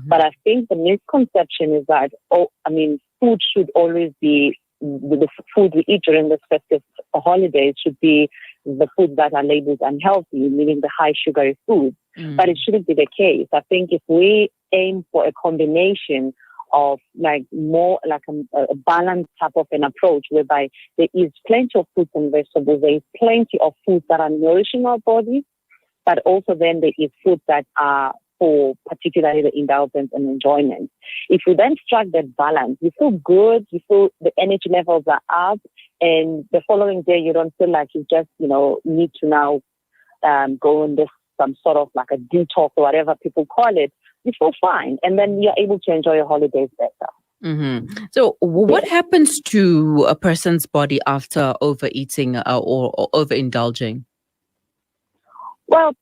But I think the misconception is that, food should always be, the food we eat during the festive holidays should be the foods that are labeled unhealthy, meaning the high sugary foods. But it shouldn't be the case. I think if we aim for a combination of more like a balanced type of an approach, whereby there is plenty of fruits and vegetables, there is plenty of foods that are nourishing our bodies, but also then there is foods that are for particularly the indulgence and enjoyment. If we then strike that balance, you feel good, you feel the energy levels are up, and the following day you don't feel like you just, need to now go on this some sort of like a detox or whatever people call it. You feel fine, and then you're able to enjoy your holidays better. So what happens to a person's body after overeating or overindulging? Well,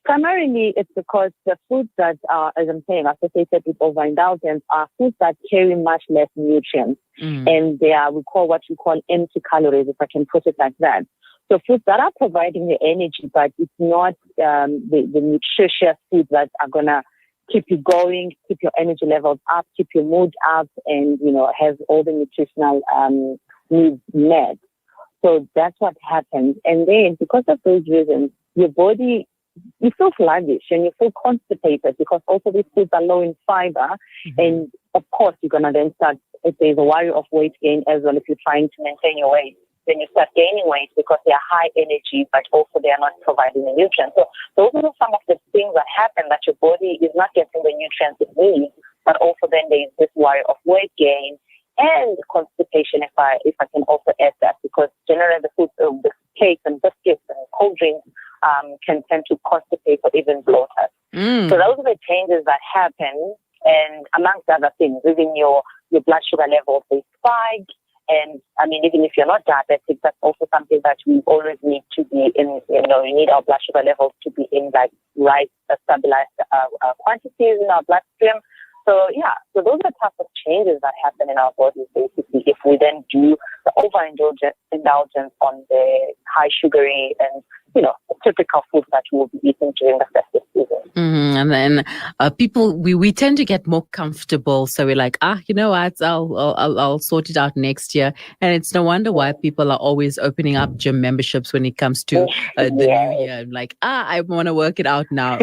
primarily it's because the foods that are, as I'm saying, associated with overindulgence are foods that carry much less nutrients. And they are, we call what you call empty calories, if I can put it like that. So foods that are providing the energy, but it's not the nutritious foods that are going to keep you going, keep your energy levels up, keep your mood up, and, have all the nutritional needs met. So that's what happens. And then because of those reasons, your body, you feel sluggish and you feel constipated because also these foods are low in fiber. And of course, you're going to then start, if there's a worry of weight gain as well, if you're trying to maintain your weight, then you start gaining weight because they are high energy, but also they are not providing the nutrients. So those are some of the things that happen, that your body is not getting the nutrients it needs, but also then there's this worry of weight gain and constipation, if I can also add that, because generally the food, the cakes and biscuits and cold drinks can tend to constipate or even bloat us. So those are the changes that happen, and amongst other things, even your blood sugar levels, they spike. And even if you're not diabetic, that's also something that we always need to be in, we need our blood sugar levels to be in right stabilized quantities in our bloodstream. So those are the types of changes that happen in our bodies, basically, if we then do the overindulgence on the high sugary and, typical foods that we will be eating during the festive season. And then people, we tend to get more comfortable. So we're like, you know what, I'll sort it out next year. And it's no wonder why people are always opening up gym memberships when it comes to the new year. Like, I want to work it out now.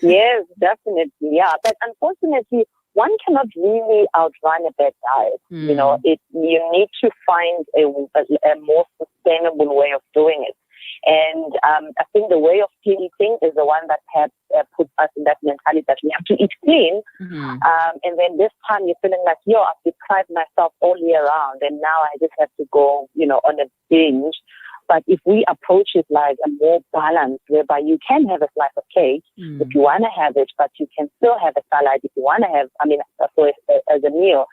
Yes, definitely. Yeah. But unfortunately, one cannot really outrun a bad diet. You need to find a more sustainable way of doing it. And I think the way of clean eating is the one that perhaps puts us in that mentality that we have to eat clean. And then this time you're feeling like, I've deprived myself all year round, and now I just have to go, on a binge. But if we approach it like a more balanced, whereby you can have a slice of cake if you want to have it, but you can still have a salad if you want to have, as a meal,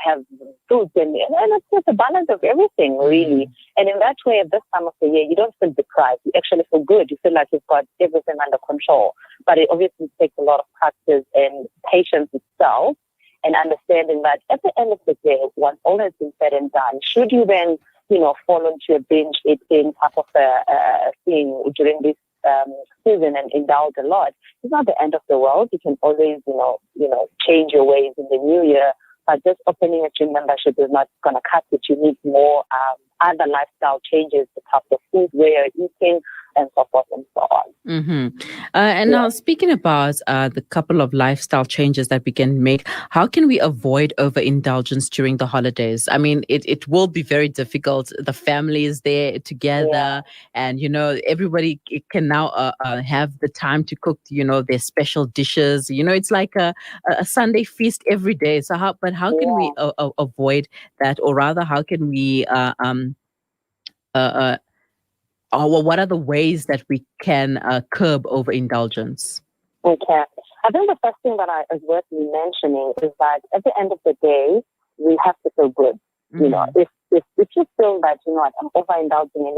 have fruits and it's just a balance of everything, really. And in that way, at this time of the year, you don't feel deprived. You actually feel good. You feel like you've got everything under control. But it obviously takes a lot of practice and patience itself, and understanding that at the end of the day, once all has been said and done, should you then fall into a binge eating type of thing during this season and indulge a lot, it's not the end of the world. You can always, change your ways in the new year. But just opening a gym membership is not going to cut it. You need more other lifestyle changes, the type of food, where you're eating, and so forth and so on. Now, speaking about the couple of lifestyle changes that we can make, how can we avoid overindulgence during the holidays? It will be very difficult. The family is there together, and everybody can now have the time to cook their special dishes. It's like a Sunday feast every day. So how can we avoid that, or rather, how can we what are the ways that we can curb overindulgence? Okay. I think the first thing that is worth mentioning is that at the end of the day, we have to feel good. If you feel that, I'm overindulging and